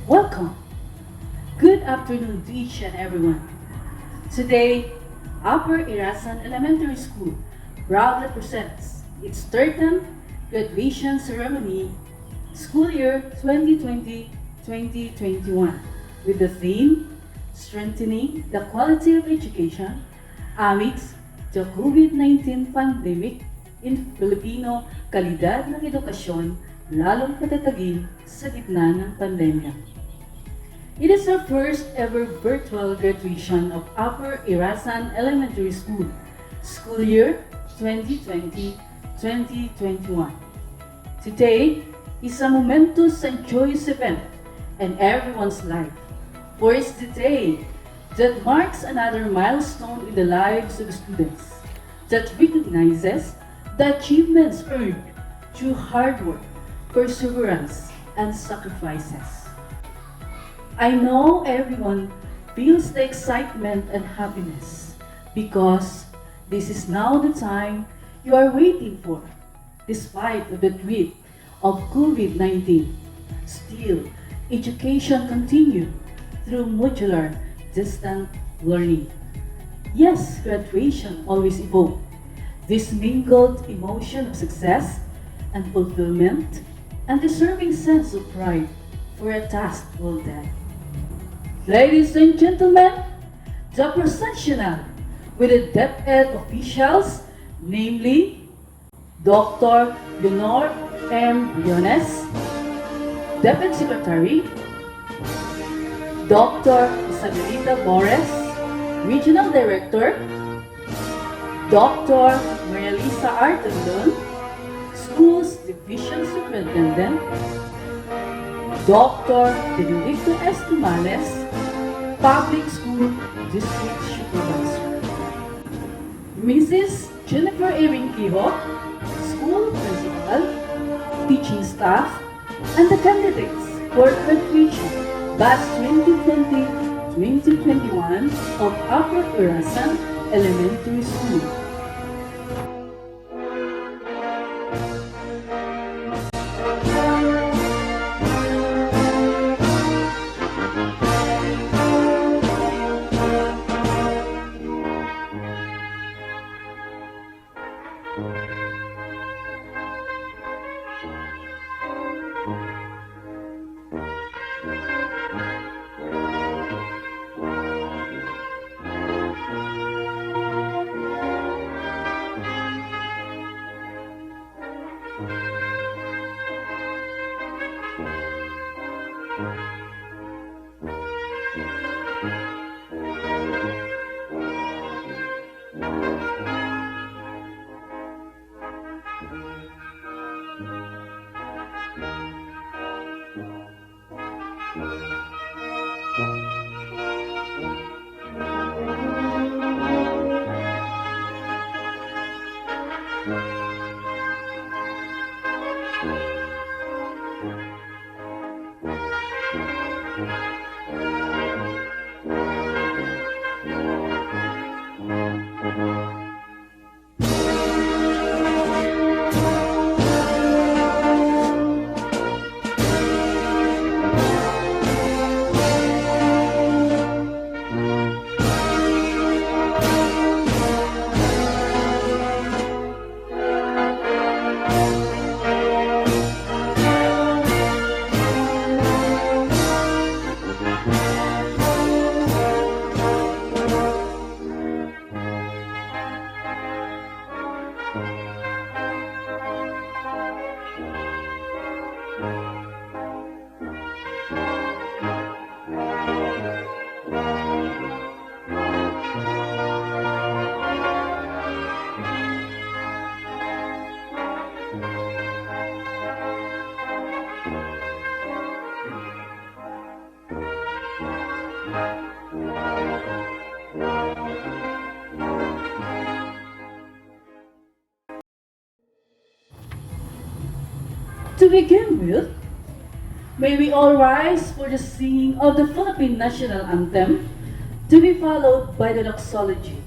Welcome. Good afternoon to each and everyone. Today, Upper Irasan Elementary School proudly presents its 13th graduation ceremony, school year 2020-2021, with the theme, Strengthening the Quality of Education amidst the COVID-19 pandemic in Filipino kalidad ng edukasyon lalong patatagin sa gitna ng pandemya. It is our first ever virtual graduation of Upper Irasan Elementary School, school year 2020-2021. Today is a momentous and joyous event in everyone's life, for it's the day that marks another milestone in the lives of students, that recognizes the achievements earned through hard work, perseverance, and sacrifices. I know everyone feels the excitement and happiness because this is now the time you are waiting for. Despite the threat of COVID-19, still, education continued through modular distant learning. Yes, graduation always evoked this mingled emotion of success and fulfillment and deserving sense of pride for a task well done. Ladies and gentlemen, the processional with the DepEd officials, namely Dr. Leonor M. Briones, DepEd Secretary, Dr. Isabelita Bores, Regional Director, Dr. Maria Lisa Artendon, Schools Division Superintendent, Dr. Benedicto Estimales, Public School District Supervisor, Mrs. Jennifer Erinquijo, School Principal, teaching staff, and the candidates for graduation Batch 2020-2021 of Upper Irasan Elementary School. To begin with, may we all rise for the singing of the Philippine National Anthem, to be followed by the doxology.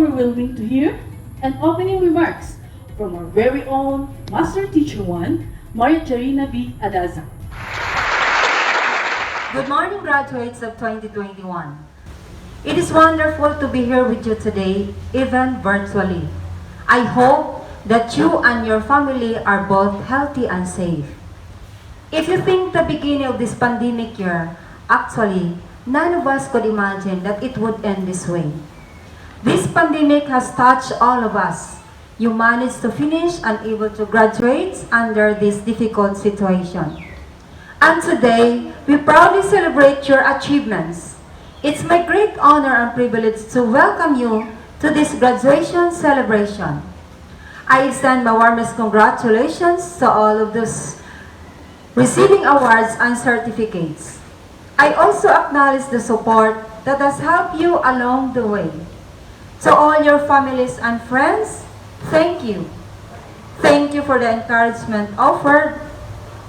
overwhelming to hear an opening remarks from our very own Master Teacher 1, Maria Jarina B. Adaza. Good morning, graduates of 2021. It is wonderful to be here with you today, even virtually. I hope that you and your family are both healthy and safe. If you think the beginning of this pandemic year, actually, none of us could imagine that it would end this way. This pandemic has touched all of us. You managed to finish and able to graduate under this difficult situation. And today, we proudly celebrate your achievements. It's my great honor and privilege to welcome you to this graduation celebration. I extend my warmest congratulations to all of those receiving awards and certificates. I also acknowledge the support that has helped you along the way. To all your families and friends, thank you. Thank you for the encouragement offered,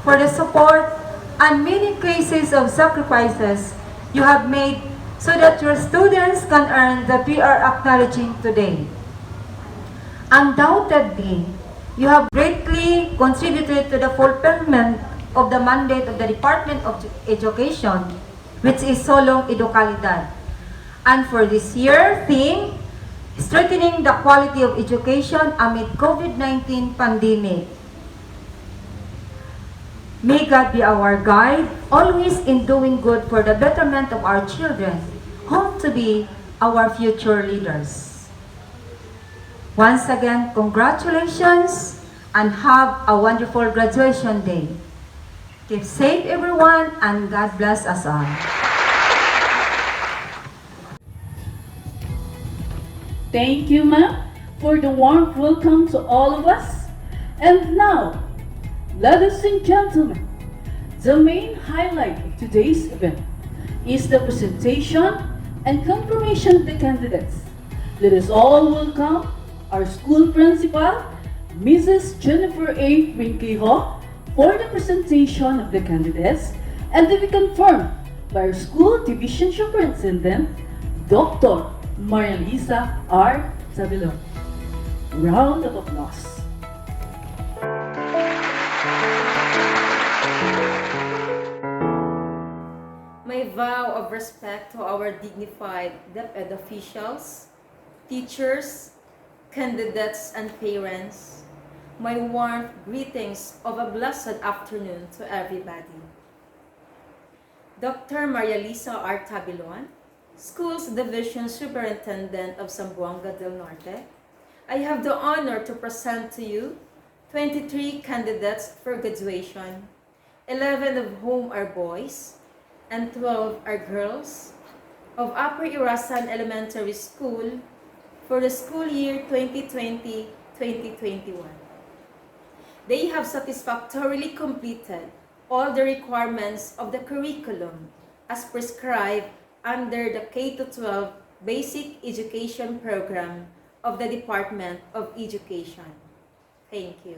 for the support, and many cases of sacrifices you have made so that your students can earn that we are acknowledging today. Undoubtedly, you have greatly contributed to the fulfillment of the mandate of the Department of Education, which is Solong Educalidad. And for this year theme, strengthening the quality of education amid COVID-19 pandemic. May God be our guide, always in doing good for the betterment of our children, whom to be our future leaders. Once again, congratulations and have a wonderful graduation day. Keep safe, everyone, and God bless us all. Thank you, ma'am, for the warm welcome to all of us. And now, ladies and gentlemen, the main highlight of today's event is the presentation and confirmation of the candidates. Let us all welcome our school principal, Mrs. Jennifer A. Rinquejo, for the presentation of the candidates, and to be confirmed by our school division superintendent, Dr. Maria Lisa R. Sabilon. Round of applause. My vow of respect to our dignified DepEd officials, teachers, candidates, and parents, my warm greetings of a blessed afternoon to everybody. Dr. Maria Lisa R. Tabilon, Schools Division Superintendent of Zamboanga del Norte, I have the honor to present to you 23 candidates for graduation, 11 of whom are boys and 12 are girls, of Upper Irasan Elementary School for the school year 2020-2021. They have satisfactorily completed all the requirements of the curriculum as prescribed under the K-12 Basic Education Program of the Department of Education. Thank you.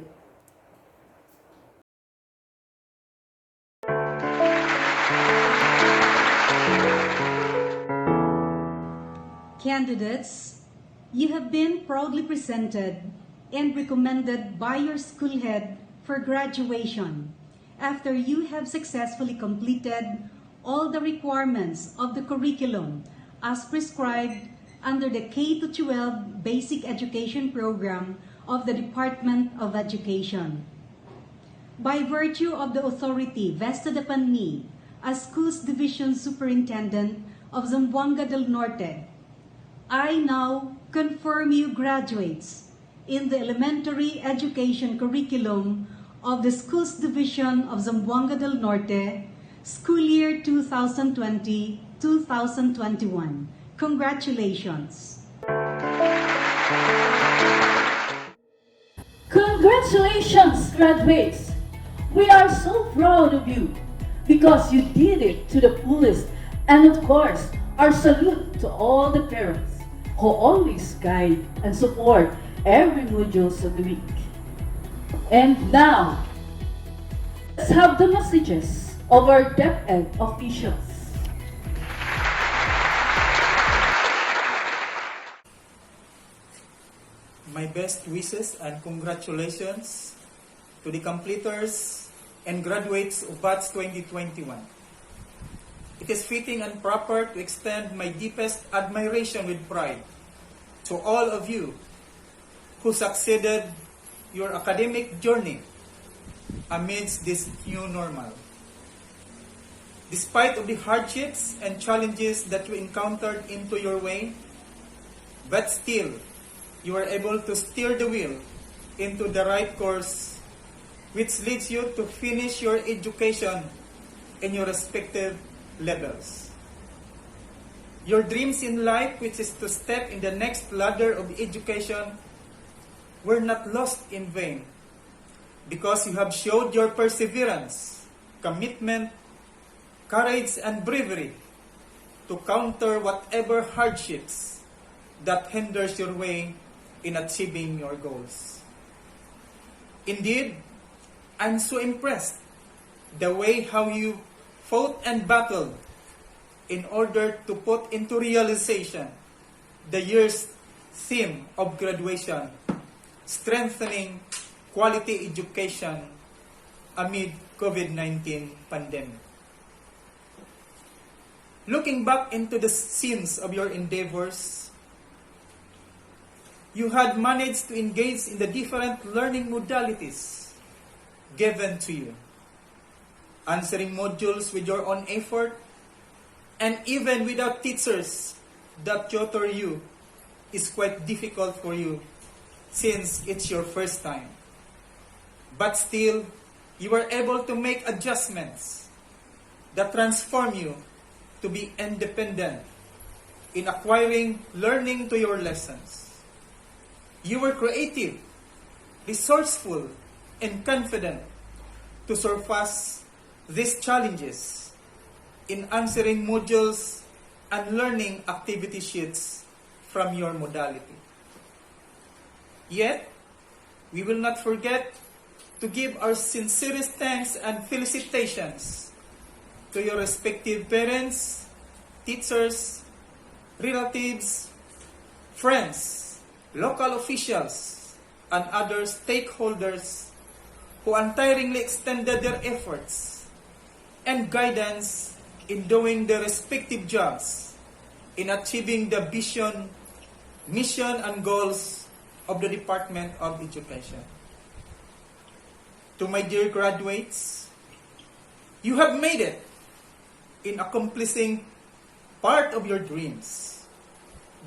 Candidates, you have been proudly presented and recommended by your school head for graduation after you have successfully completed all the requirements of the curriculum as prescribed under the K-12 Basic Education Program of the Department of Education. By virtue of the authority vested upon me as Schools Division Superintendent of Zamboanga del Norte, I now confirm you graduates in the elementary education curriculum of the Schools Division of Zamboanga del Norte, school year 2020-2021. Congratulations! Congratulations, graduates! We are so proud of you because you did it to the fullest, and of course, our salute to all the parents who always guide and support every modules of the week. And now, let's have the messages of our DepEd officials. my best wishes and congratulations to the completers and graduates of Batch 2021. It is fitting and proper to extend my deepest admiration with pride to all of you who succeeded your academic journey amidst this new normal. Despite of the hardships and challenges that you encountered into your way, but still, you are able to steer the wheel into the right course, which leads you to finish your education in your respective levels. Your dreams in life, which is to step in the next ladder of education, were not lost in vain, because you have showed your perseverance, commitment, courage, and bravery to counter whatever hardships that hinders your way in achieving your goals. Indeed, I'm so impressed the way how you fought and battled in order to put into realization the year's theme of graduation, strengthening quality education amid COVID-19 pandemic. Looking back into the scenes of your endeavors, you had managed to engage in the different learning modalities given to you, answering modules with your own effort, and even without teachers that tutor you is quite difficult for you since it's your first time. But still, you were able to make adjustments that transform you to be independent in acquiring learning to your lessons. You were creative, resourceful, and confident to surpass these challenges in answering modules and learning activity sheets from your modality. Yet, we will not forget to give our sincerest thanks and felicitations to your respective parents, teachers, relatives, friends, local officials, and other stakeholders who untiringly extended their efforts and guidance in doing their respective jobs in achieving the vision, mission, and goals of the Department of Education. To my dear graduates, you have made it in accomplishing part of your dreams.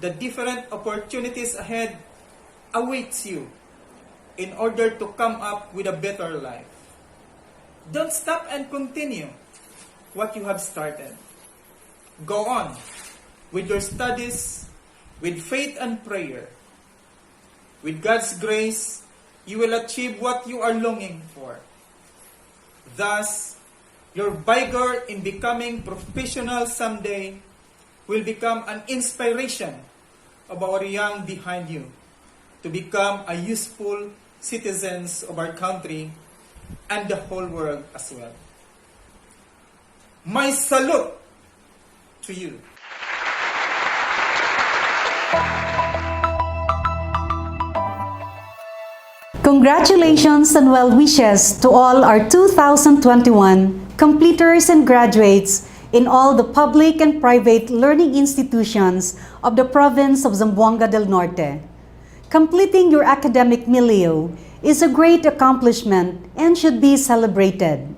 The different opportunities ahead awaits you in order to come up with a better life. Don't stop and continue what you have started. Go on with your studies with faith and prayer. With God's grace, you will achieve what you are longing for. Thus, your vigor in becoming professional someday will become an inspiration of our young behind you to become a useful citizens of our country and the whole world as well. My salute to you. Congratulations and well wishes to all our 2021 completers and graduates in all the public and private learning institutions of the province of Zamboanga del Norte. Completing your academic milieu is a great accomplishment and should be celebrated.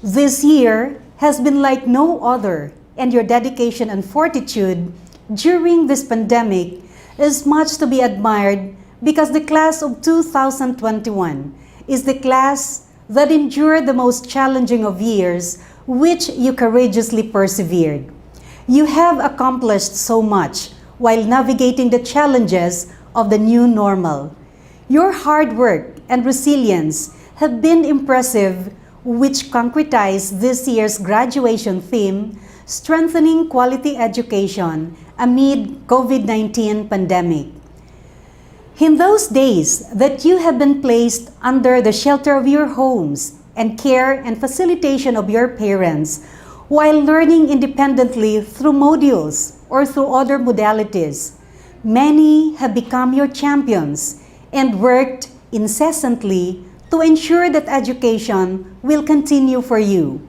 This year has been like no other, and your dedication and fortitude during this pandemic is much to be admired because the class of 2021 is the class that endured the most challenging of years, which you courageously persevered. You have accomplished so much while navigating the challenges of the new normal. Your hard work and resilience have been impressive, which concretized this year's graduation theme, strengthening quality education amid COVID-19 pandemic. In those days that you have been placed under the shelter of your homes and care and facilitation of your parents, while learning independently through modules or through other modalities, many have become your champions and worked incessantly to ensure that education will continue for you.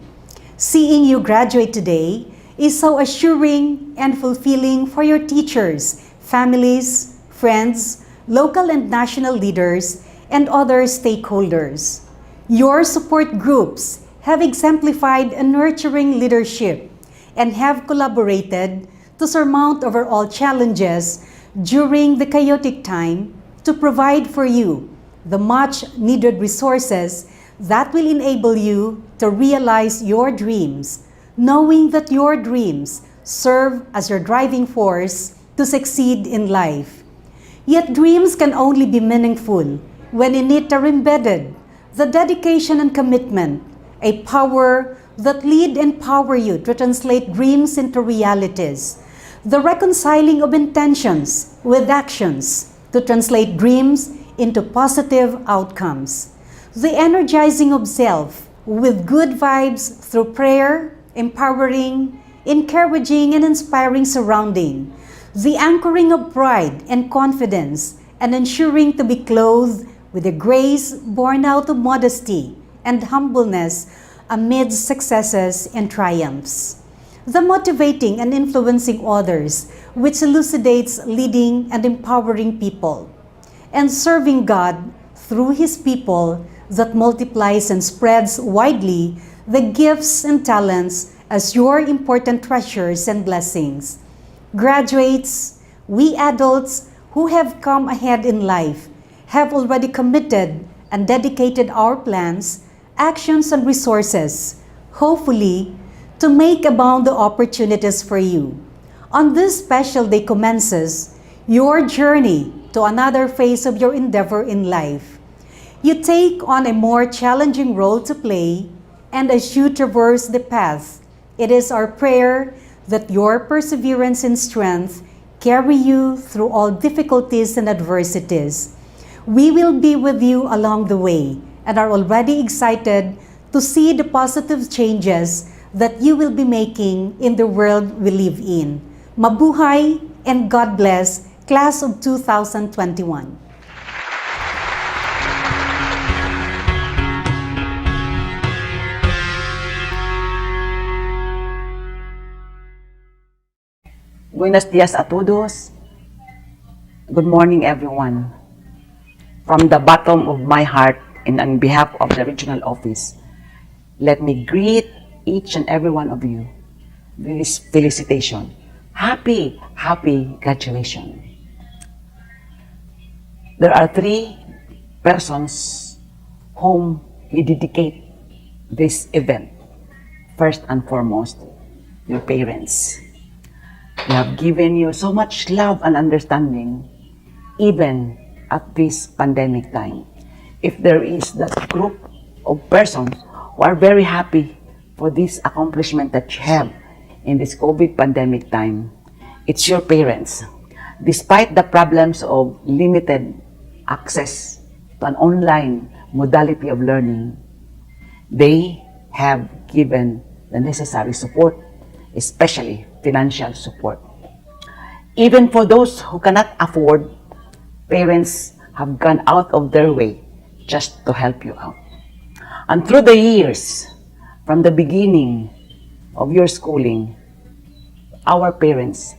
Seeing you graduate today is so assuring and fulfilling for your teachers, families, friends, local and national leaders, and other stakeholders. Your support groups have exemplified a nurturing leadership and have collaborated to surmount overall challenges during the chaotic time to provide for you the much needed resources that will enable you to realize your dreams, knowing that your dreams serve as your driving force to succeed in life. Yet dreams can only be meaningful when in it are embedded the dedication and commitment, a power that lead and power you to translate dreams into realities, the reconciling of intentions with actions to translate dreams into positive outcomes, the energizing of self with good vibes through prayer, empowering, encouraging, and inspiring surrounding, the anchoring of pride and confidence, and ensuring to be clothed with a grace born out of modesty and humbleness amidst successes and triumphs. The motivating and influencing others, which elucidates leading and empowering people, and serving God through His people that multiplies and spreads widely the gifts and talents as your important treasures and blessings. Graduates, we adults who have come ahead in life have already committed and dedicated our plans, actions, and resources, hopefully, to make abound the opportunities for you. On this special day commences your journey to another phase of your endeavor in life. You take on a more challenging role to play, and as you traverse the path, it is our prayer that your perseverance and strength carry you through all difficulties and adversities. We will be with you along the way and are already excited to see the positive changes that you will be making in the world we live in. Mabuhay and God bless, Class of 2021. Buenos dias a todos. Good morning, everyone. From the bottom of my heart and on behalf of the regional office, let me greet each and every one of you with this felicitation. Happy graduation. There are three persons whom we dedicate this event. First and foremost, your parents. They have given you so much love and understanding, even at this pandemic time. If there is that group of persons who are very happy for this accomplishment that you have in this COVID pandemic time, it's your parents. Despite the problems of limited access to an online modality of learning, they have given the necessary support, especially financial support. Even for those who cannot afford, parents have gone out of their way just to help you out. And through the years, from the beginning of your schooling, our parents,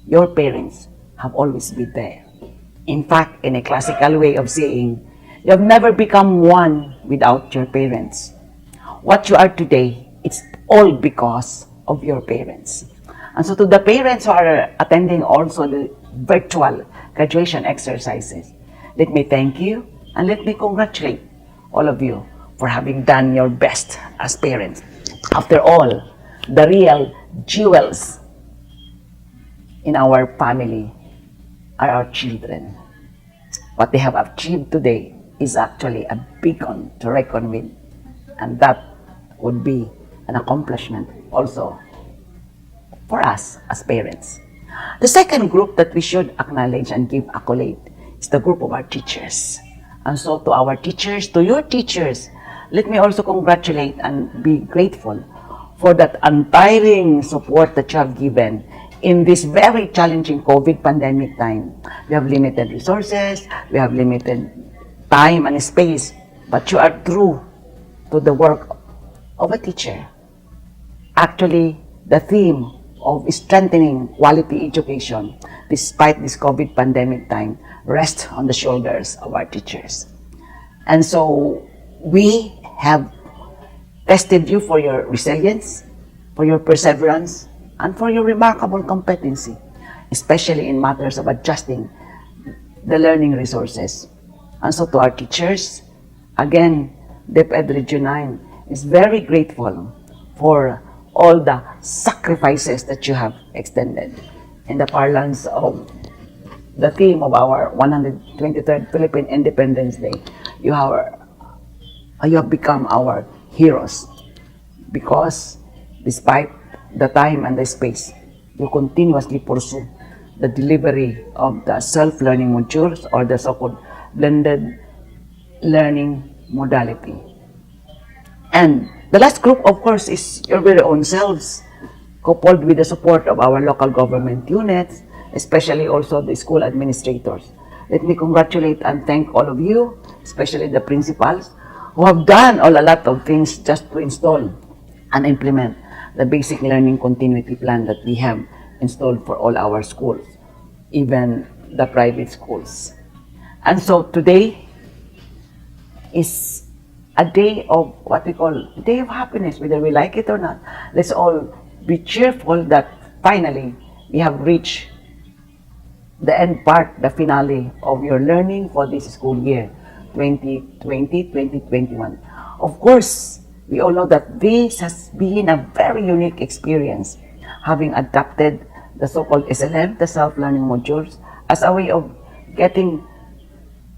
your parents, have always been there. In fact, in a classical way of saying, you have never become one without your parents. What you are today, it's all because of your parents. And so to the parents who are attending also the virtual graduation exercises, let me thank you and let me congratulate all of you for having done your best as parents. After all, the real jewels in our family are our children. What they have achieved today is actually a beacon to reckon with, and that would be an accomplishment also for us as parents. The second group that we should acknowledge and give accolade is the group of our teachers. And so to our teachers, to your teachers, let me also congratulate and be grateful for that untiring support that you have given in this very challenging COVID pandemic time. We have limited resources, we have limited time and space, but you are true to the work of a teacher. Actually, the theme of strengthening quality education despite this COVID pandemic time rests on the shoulders of our teachers. And so we have tested you for your resilience, for your perseverance, and for your remarkable competency, especially in matters of adjusting the learning resources. And so to our teachers, again, DepEd Region 9 is very grateful for all the sacrifices that you have extended. In the parlance of the theme of our 123rd Philippine Independence Day, you have become our heroes because despite the time and the space, you continuously pursue the delivery of the self-learning modules or the so-called blended learning modality. And the last group, of course, is your very own selves, coupled with the support of our local government units, especially also the school administrators. Let me congratulate and thank all of you, especially the principals, who have done a lot of things just to install and implement the basic learning continuity plan that we have installed for all our schools, even the private schools. And so today is a day of what we call day of happiness, whether we like it or not. Let's all be cheerful that finally we have reached the end part, the finale of your learning for this school year, 2020-2021. Of course, we all know that this has been a very unique experience, having adapted the so-called SLM, the self-learning modules, as a way of getting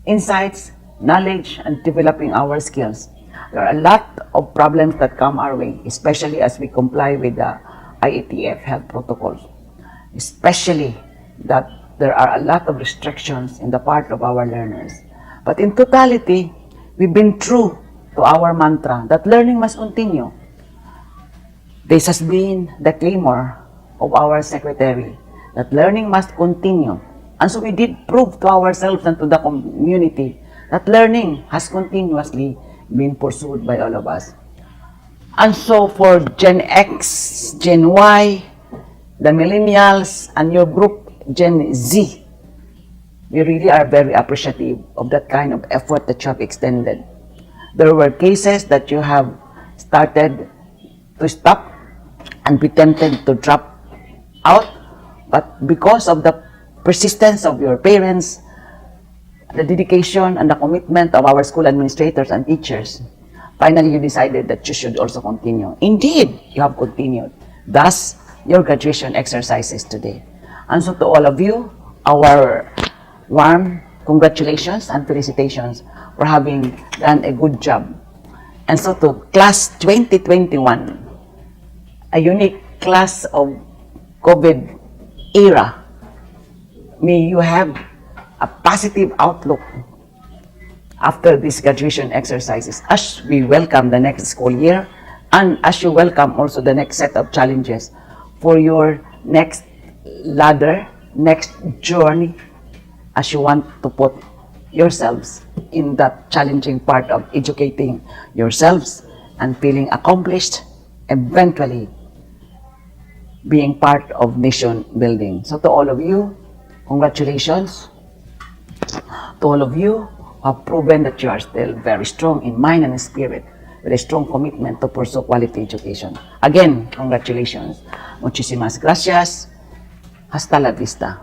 insights, knowledge, and developing our skills. There are a lot of problems that come our way, especially as we comply with the IATF health protocols, especially that there are a lot of restrictions in the part of our learners. But in totality, we've been true to our mantra that learning must continue. This has been the clamor of our secretary, that learning must continue. And so we did prove to ourselves and to the community that learning has continuously been pursued by all of us. And so for Gen X, Gen Y, the millennials, and your group, Gen Z, we really are very appreciative of that kind of effort that you have extended. There were cases that you have started to stop and be tempted to drop out, but because of the persistence of your parents, the dedication and the commitment of our school administrators and teachers, finally you decided that you should also continue. Indeed, you have continued. Thus, your graduation exercises today. And so to all of you, our warm congratulations and felicitations for having done a good job. And so to class 2021, a unique class of COVID era, may you have a positive outlook after these graduation exercises as we welcome the next school year and as you welcome also the next set of challenges for your next ladder, next journey, as you want to put yourselves in that challenging part of educating yourselves and feeling accomplished, eventually being part of nation building. So to all of you, congratulations. To all of you who have proven that you are still very strong in mind and spirit with a strong commitment to pursue quality education. Again, congratulations. Muchísimas gracias. Hasta la vista.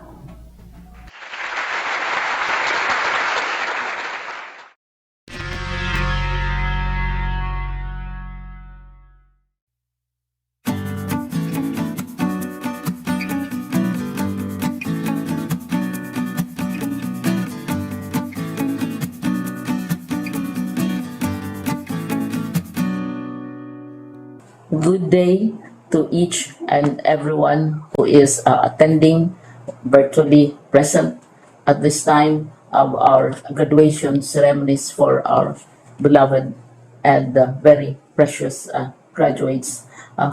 Good day to each and everyone who is attending virtually present at this time of our graduation ceremonies for our beloved and very precious graduates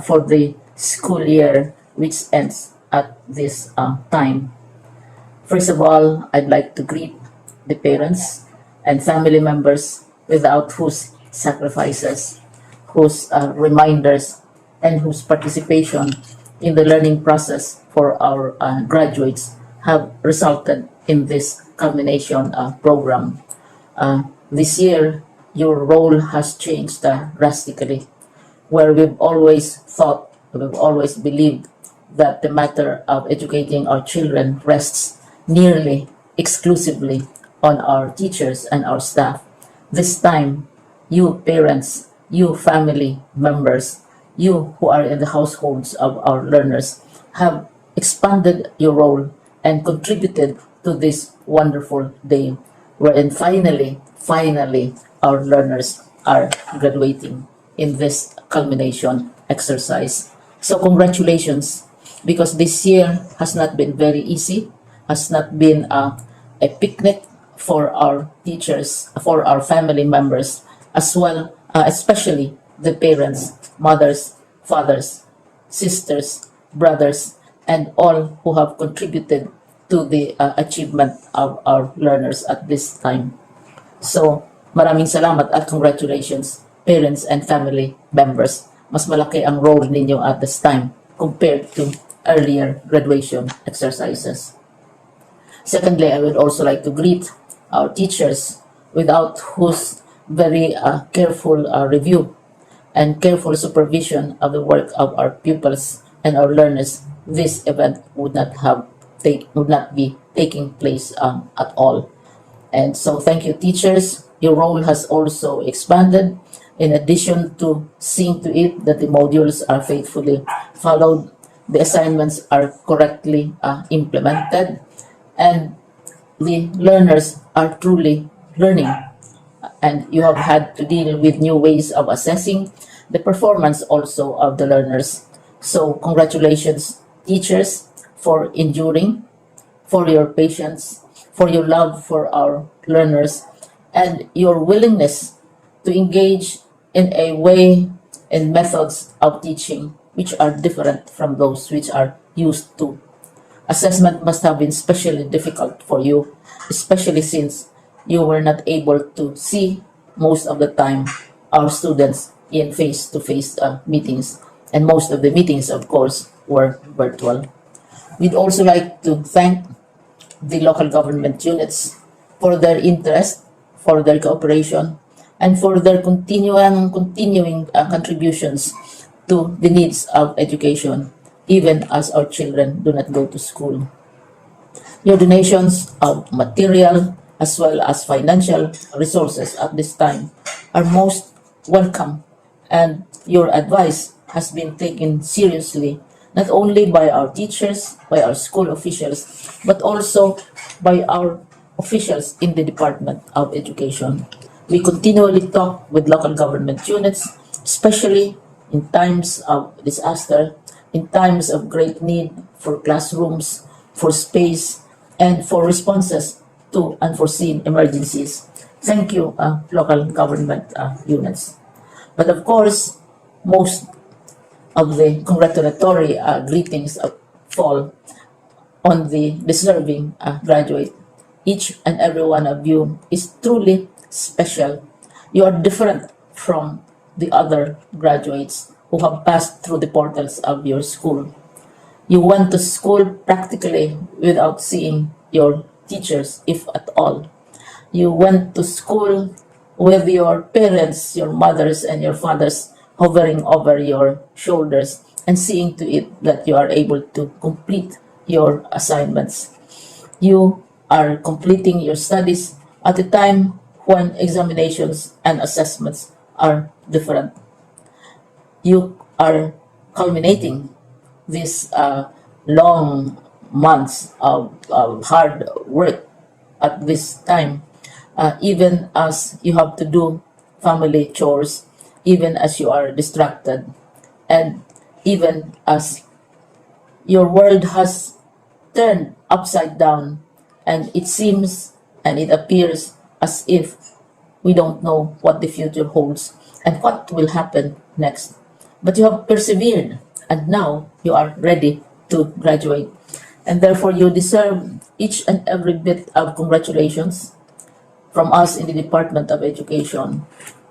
for the school year which ends at this time. First of all, I'd like to greet the parents and family members without whose sacrifices, whose reminders, and whose participation in the learning process for our graduates have resulted in this culmination program. This year, your role has changed drastically, where we've always believed that the matter of educating our children rests nearly exclusively on our teachers and our staff. This time, you parents, you family members, you who are in the households of our learners have expanded your role and contributed to this wonderful day wherein finally, our learners are graduating in this culmination exercise. So congratulations, because this year has not been very easy, has not been a picnic for our teachers, for our family members, as well, especially the parents, mothers, fathers, sisters, brothers, and all who have contributed to the achievement of our learners at this time. So, maraming salamat at congratulations, parents and family members. Mas malaki ang role ninyo at this time compared to earlier graduation exercises. Secondly, I would also like to greet our teachers, without whose very careful review and careful supervision of the work of our pupils and our learners, this event would not be taking place at all. And so thank you, teachers. Your role has also expanded. In addition to seeing to it that the modules are faithfully followed, the assignments are correctly implemented, and the learners are truly learning. And you have had to deal with new ways of assessing the performance also of the learners. So congratulations, teachers, for enduring, for your patience, for your love for our learners, and your willingness to engage in a way and methods of teaching which are different from those which are used to. Assessment must have been especially difficult for you, especially since you were not able to see most of the time our students in face-to-face meetings, and most of the meetings, of course, were virtual. We'd also like to thank the local government units for their interest, for their cooperation, and for their continuing contributions to the needs of education, even as our children do not go to school. Your donations of material as well as financial resources at this time are most welcome, and your advice has been taken seriously not only by our teachers, by our school officials, but also by our officials in the Department of Education. We continually talk with local government units, especially in times of disaster, in times of great need for classrooms, for space, and for responses to unforeseen emergencies. Thank you, local government units. But of course, most of the congratulatory greetings fall on the deserving graduate. Each and every one of you is truly special. You are different from the other graduates who have passed through the portals of your school. You went to school practically without seeing your teachers, if at all. You went to school with your parents, your mothers, and your fathers hovering over your shoulders and seeing to it that you are able to complete your assignments. You are completing your studies at a time when examinations and assessments are different. You are culminating these long months of hard work at this time, even as you have to do family chores, even as you are distracted, and even as your world has turned upside down, and it seems and it appears as if we don't know what the future holds and what will happen next. But you have persevered, and now you are ready to graduate. And therefore, you deserve each and every bit of congratulations from us in the Department of Education,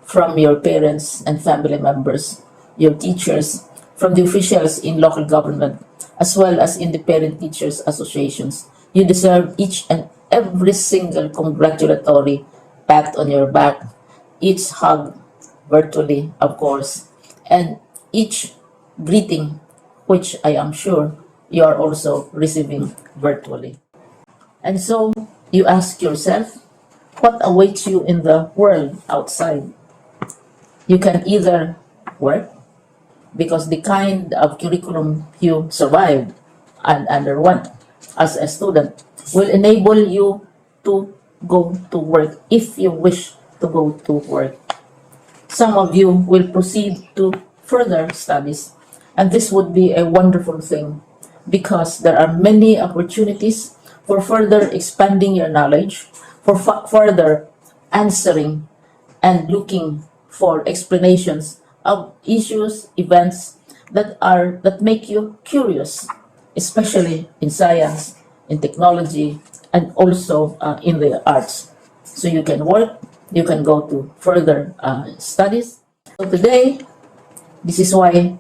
from your parents and family members, your teachers, from the officials in local government, as well as in the parent teachers associations. You deserve each and every single congratulatory pat on your back, each hug, virtually, of course, and each greeting, which I am sure you are also receiving virtually. And so you ask yourself, what awaits you in the world outside? You can either work, because the kind of curriculum you survived and underwent as a student will enable you to go to work if you wish to go to work. Some of you will proceed to further studies, and this would be a wonderful thing because there are many opportunities for further expanding your knowledge, for further answering and looking for explanations of issues, events that make you curious, especially in science, in technology, and also in the arts. So you can work, you can go to further studies. So today, this is why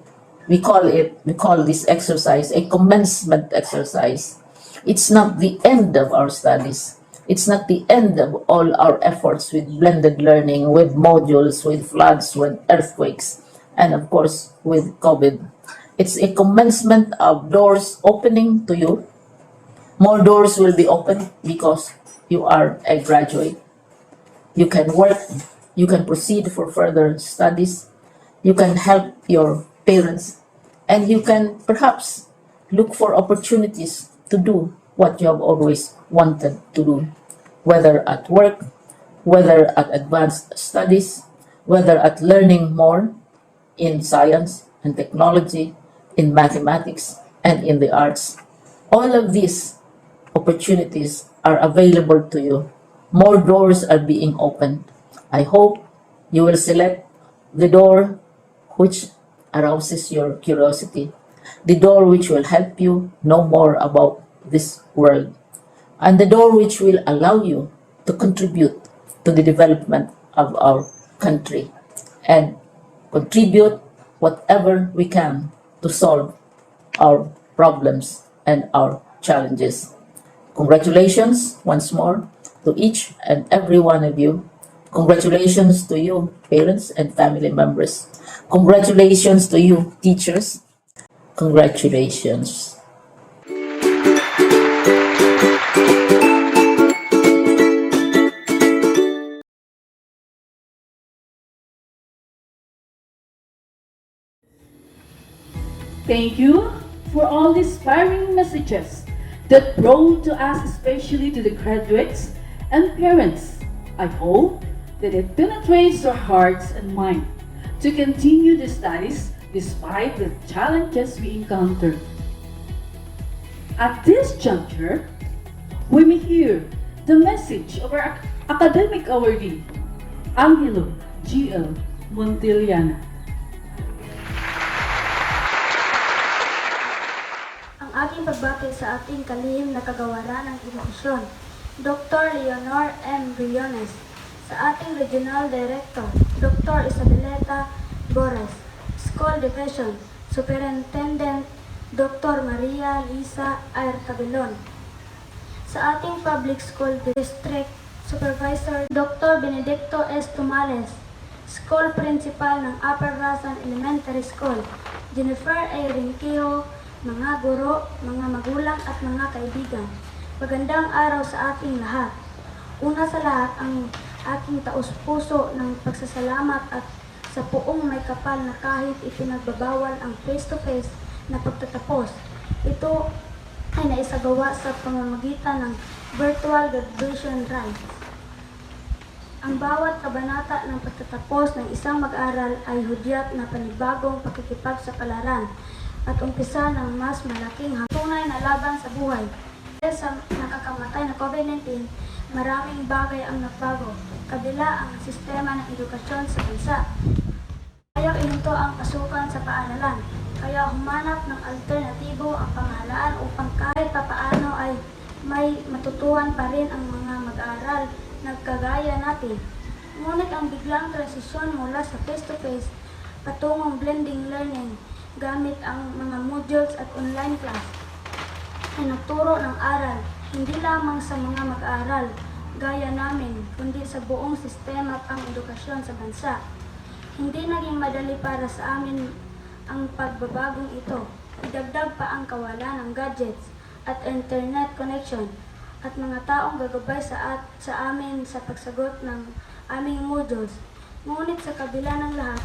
we call this exercise a commencement exercise. It's not the end of our studies. It's not the end of all our efforts with blended learning, with modules, with floods, with earthquakes, and of course with COVID. It's a commencement of doors opening to you. More doors will be opened because you are a graduate. You can work, you can proceed for further studies, you can help your parents, and you can perhaps look for opportunities to do what you have always wanted to do, whether at work, whether at advanced studies, whether at learning more in science and technology, in mathematics, and in the arts. All of these opportunities are available to you. More doors are being opened. I hope you will select the door which arouses your curiosity, the door which will help you know more about this world, and the door which will allow you to contribute to the development of our country and contribute whatever we can to solve our problems and our challenges. Congratulations once more to each and every one of you. Congratulations to you, parents and family members. Congratulations to you, teachers. Congratulations. Thank you for all the inspiring messages that brought to us, especially to the graduates and parents. I hope that it penetrates your hearts and mind to continue the studies despite the challenges we encounter. At this juncture, we may hear the message of our academic awardee, Angelo G.L. Montiliana. Ang aking pagbati sa ating kalihim na kagawaran ng edukasyon, Dr. Leonor M. Briones, sa ating Regional Director, Dr. Isabeleta Bores, School Division Superintendent, Dr. Maria Lisa R. Cabelon, sa ating Public School District Supervisor, Dr. Benedicto S. Tumales, School Principal ng Upper Irasan Elementary School, Jennifer A. Rinqueo, mga guro, mga magulang at mga kaibigan. Magandang araw sa ating lahat. Una sa lahat, ang aking taus-puso ng pagsasalamat at sa puong may kapal na kahit ipinagbabawal ang face-to-face na pagtatapos. Ito ay naisagawa sa pamamagitan ng virtual graduation rites. Ang bawat kabanata ng pagtatapos ng isang mag-aral ay hudyat na panibagong pakikipagsapalaran at umpisa ng mas malaking tunay na laban sa buhay. Dahil sa nakakamatay na COVID-19, maraming bagay ang nagbago, kabila ang sistema ng edukasyon sa bansa. Ayaw ininto ang pasukan sa paaralan. Kaya humanap ng alternatibo ang pamahalaan upang kahit papaano ay may matutuhan pa rin ang mga mag-aaral na kagaya natin. Ngunit ang biglang transisyon mula sa face-to-face patungong blending learning gamit ang mga modules at online class ay nagturo ng aral hindi lamang sa mga mag-aaral gaya namin, kundi sa buong sistema pang edukasyon sa bansa. Hindi naging madali para sa amin ang pagbabagong ito. Idagdag pa ang kawalan ng gadgets at internet connection at mga taong gagabay sa amin sa pagsagot ng aming modules. Ngunit sa kabila ng lahat,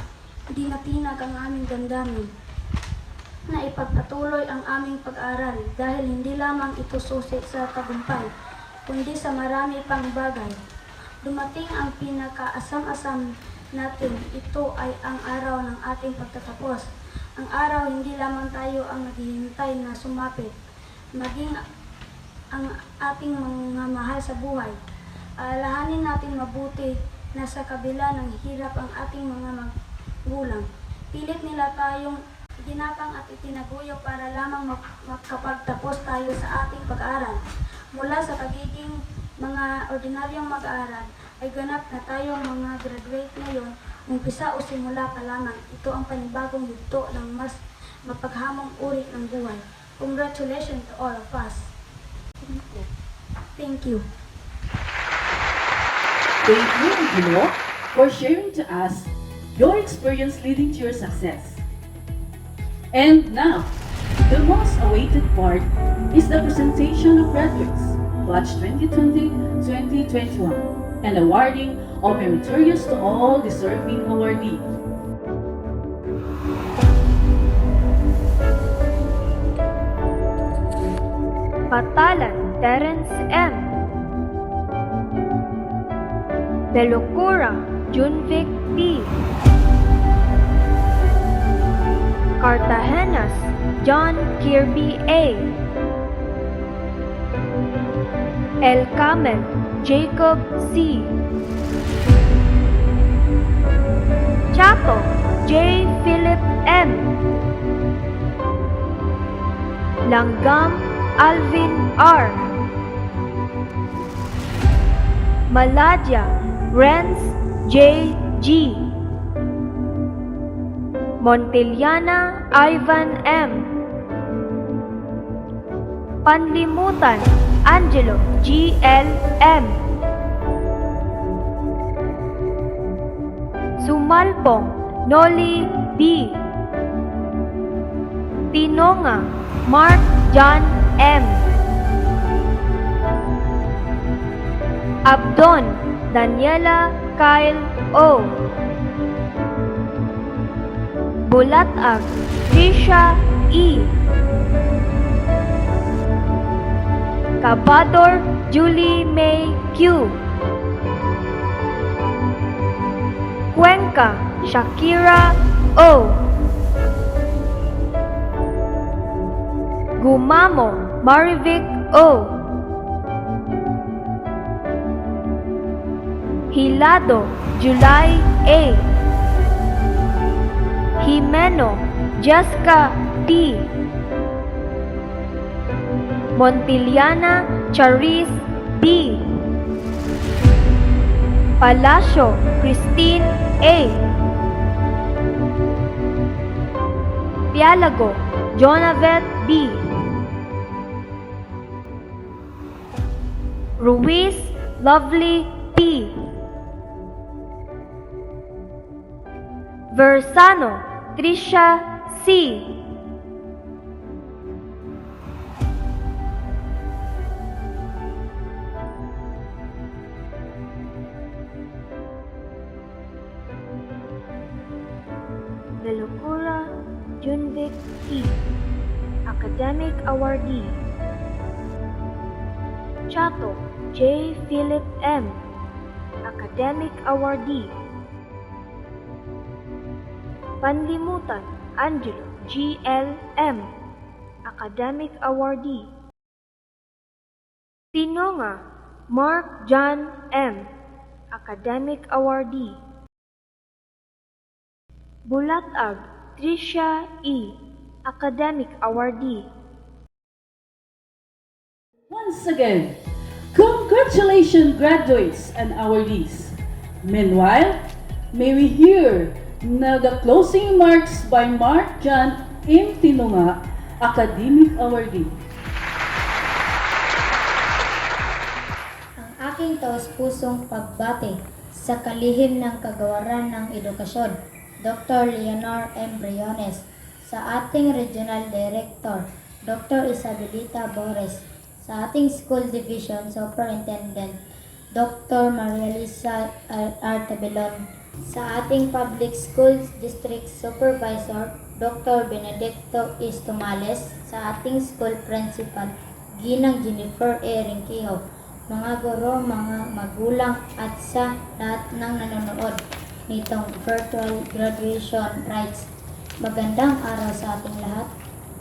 hindi natinag ang aming damdamin na ipagpatuloy ang aming pag-aral dahil hindi lamang ito susi sa tagumpay, kundi sa marami pang bagay. Dumating ang pinakaasam-asam natin, ito ay ang araw ng ating pagtatapos. Ang araw hindi lamang tayo ang naghihintay na sumapit, maging ang ating mga mahal sa buhay. Alalahanin natin mabuti na sa kabila ng hirap ang ating mga magulang. Pilit nila tayong ginapang at itinaguyod para lamang makapagtapos tayo sa ating pag-aaral. Mula sa pagiging mga ordinaryong mag-aaral, ay ganap na tayong mga graduate ngayon, umpisa o simula pa lamang. Ito ang panibagong yugto ng mas mapaghamong uri ng buhay. Congratulations to all of us. Thank you. Thank you, Gino, for sharing to us your experience leading to your success. And now, the most awaited part is the presentation of graduates, Batch 2020-2021, and awarding of meritorious to all deserving awardees. Patalan, Terence M. Belocura, Junvic P. Cartagenas, John Kirby A. El Camel, Jacob C. Chato, J. Philip M. Langgam, Alvin R. Maladya, Renz J. G. Montiliana, Ivan M. Panlimutan, Angelo G. L. M. Sumalpong, Noli B. Tinonga, Mark John M. Abdon, Daniela Kyle O. Bulatag, Trisha E. Cabador, Julie May Q. Cuenca, Shakira O. Gumamo, Marivic O. Hilado, July A. Jimeno, Jessica T. Montiliana, Charis D. Palacio, Christine A. Pialago, Jonavet B. Ruiz, Lovely P. Versano, Trisha C. Belocura, Junvic E. Academic Awardee. Chato, J. Philip M. Academic Awardee. Panlimutan, Angelo G. L. M. Academic Awardee. Tinonga, Mark John M. Academic Awardee. Bulatag, Trisha E. Academic Awardee. Once again, congratulations graduates and awardees. Meanwhile, may we hear now the closing remarks by Mark John M. Tinunga, Academic Awardee. Ang aking taos-pusong pagbati sa kalihim ng kagawaran ng edukasyon, Dr. Leonor M. Briones, sa ating Regional Director, Dr. Isabelita Bores, sa ating School Division Superintendent, Dr. Maria Lisa R. Tabelon, sa ating Public Schools District Supervisor, Dr. Benedicto Istumales, sa ating School Principal, Ginang Jennifer E. Rinquijo, mga guro, mga magulang at sa lahat ng nanonood nitong virtual graduation rites. Magandang araw sa ating lahat.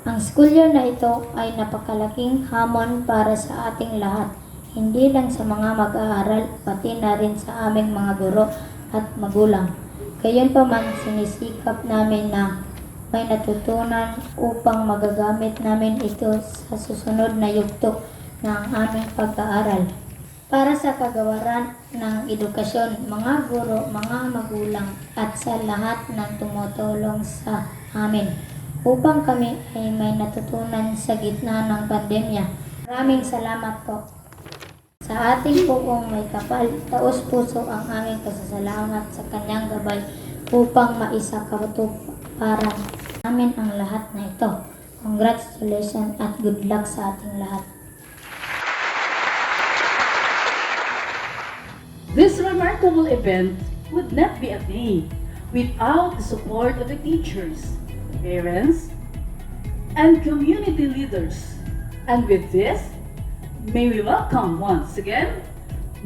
Ang school year na ito ay napakalaking hamon para sa ating lahat, hindi lang sa mga mag-aaral, pati na rin sa aming mga guro at magulang. Gayunpaman, sinisikap namin na may natutunan upang magagamit namin ito sa susunod na yugto ng aming pag-aaral. Para sa kagawaran ng edukasyon, mga guro, mga magulang at sa lahat ng tumutulong sa amin upang kami ay may natutunan sa gitna ng pandemya. Maraming salamat po. Sa ating poong may kapal, taos-puso ang aming pasasalamat sa kanyang gabay upang maisakatuparan namin ang lahat na ito. Congratulations at good luck sa ating lahat. This remarkable event would not be a day without the support of the teachers, parents, and community leaders. And with this, may we welcome once again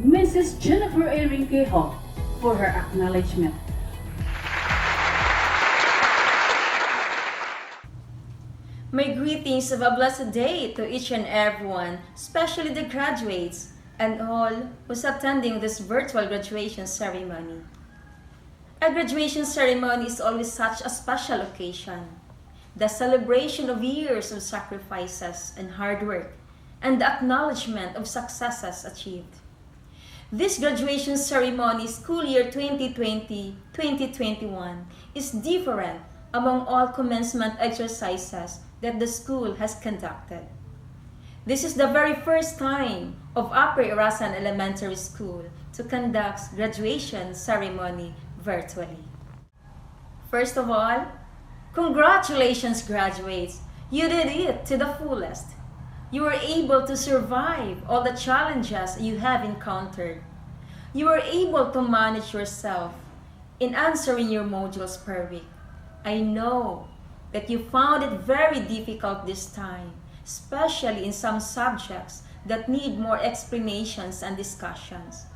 Mrs. Jennifer A. Rinquijo for her acknowledgement. My greetings of a blessed day to each and everyone, especially the graduates and all who's attending this virtual graduation ceremony. A graduation ceremony is always such a special occasion. The celebration of years of sacrifices and hard work, and the acknowledgement of successes achieved. This graduation ceremony, school year 2020-2021, is different among all commencement exercises that the school has conducted. This is the very first time of Upper Irasan Elementary School to conduct graduation ceremony virtually. First of all, congratulations graduates! You did it to the fullest. You were able to survive all the challenges you have encountered. You were able to manage yourself in answering your modules per week. I know that you found it very difficult this time, especially in some subjects that need more explanations and discussions.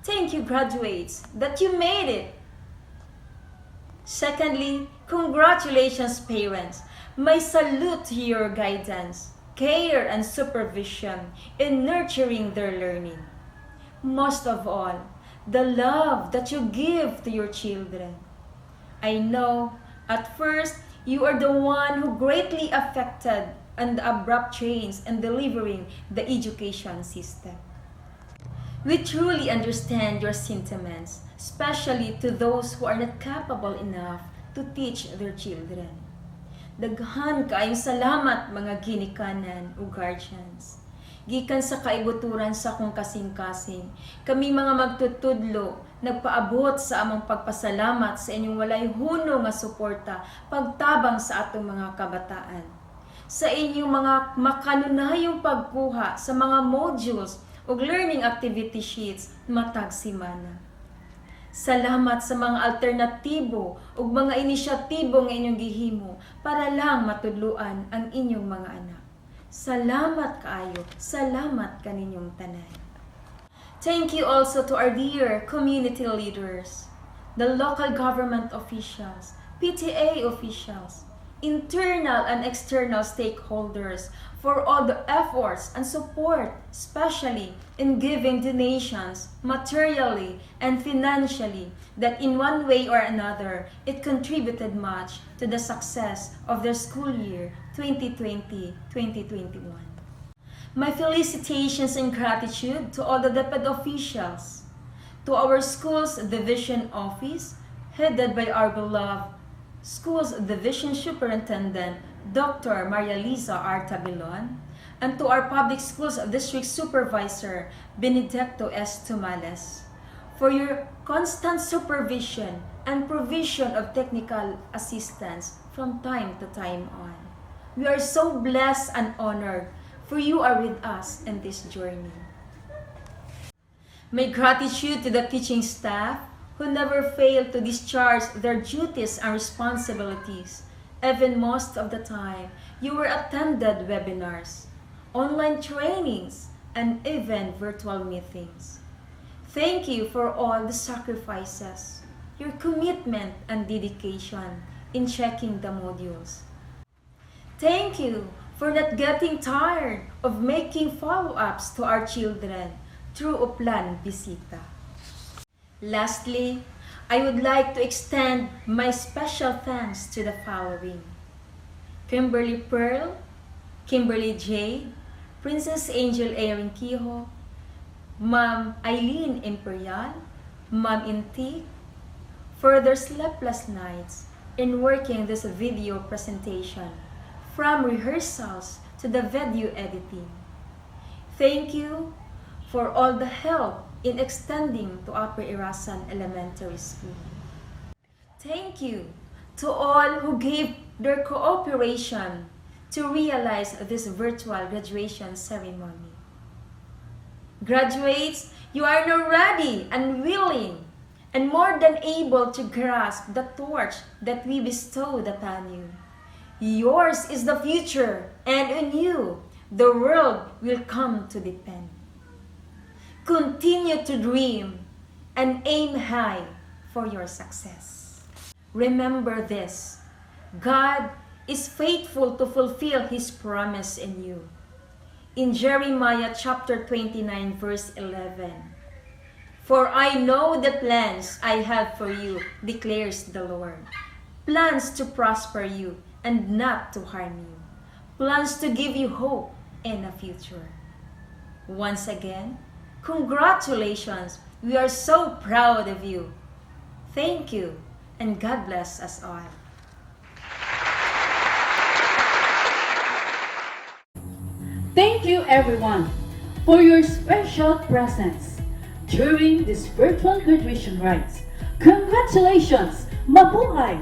Thank you, graduates, that you made it. Secondly, congratulations, parents. My salute to your guidance, care, and supervision in nurturing their learning. Most of all, the love that you give to your children. I know at first you are the one who greatly affected and the abrupt change in delivering the education system. We truly understand your sentiments, especially to those who are not capable enough to teach their children. Daghan kaayong salamat mga ginikanan o guardians. Gikan sa kaibuturan sa akong kasing-kasing, kami mga magtutudlo, nagpaabot sa among pagpasalamat sa inyong walay huno nga suporta, pagtabang sa atong mga kabataan. Sa inyong mga makanunayong pagkuha sa mga modules o learning activity sheets matag simana. Salamat sa mga alternatibo o mga inisyatibo nga inyong gihimo para lang matudluan ang inyong mga anak. Salamat kaayo, salamat kaninyong tanan. Thank you also to our dear community leaders, the local government officials, PTA officials, internal and external stakeholders for all the efforts and support, especially in giving donations materially and financially, that in one way or another, it contributed much to the success of their school year 2020-2021. My felicitations and gratitude to all the DepEd officials, to our school's division office, headed by our beloved Schools Division Superintendent, Dr. Maria Lisa R. Tabilon, and to our Public Schools District Supervisor, Benedicto S. Tumales, for your constant supervision and provision of technical assistance from time to time on. We are so blessed and honored for you are with us in this journey. My gratitude to the teaching staff who never fail to discharge their duties and responsibilities. Even most of the time, you were attended webinars, online trainings, and even virtual meetings. Thank you for all the sacrifices, your commitment and dedication in checking the modules. Thank you for not getting tired of making follow-ups to our children through Uplan Bisita. Lastly, I would like to extend my special thanks to the following: Kimberly Pearl, Kimberly J, Princess Angel A. Rinquijo, Ma'am Eileen Imperial, Ma'am Inti, for their sleepless nights in working this video presentation, from rehearsals to the video editing. Thank you for all the help in extending to Upper Irasan Elementary School. Thank you to all who gave their cooperation to realize this virtual graduation ceremony. Graduates, you are now ready and willing and more than able to grasp the torch that we bestowed upon you. Yours is the future, and in you, the world will come to depend. Continue to dream and aim high for your success. Remember this: God is faithful to fulfill His promise in you. In Jeremiah chapter 29 verse 11, "For I know the plans I have for you, declares the Lord. Plans to prosper you and not to harm you. Plans to give you hope and a future." Once again, congratulations! We are so proud of you. Thank you, and God bless us all. Thank you everyone for your special presence during this virtual graduation rites. Congratulations! Mabuhay!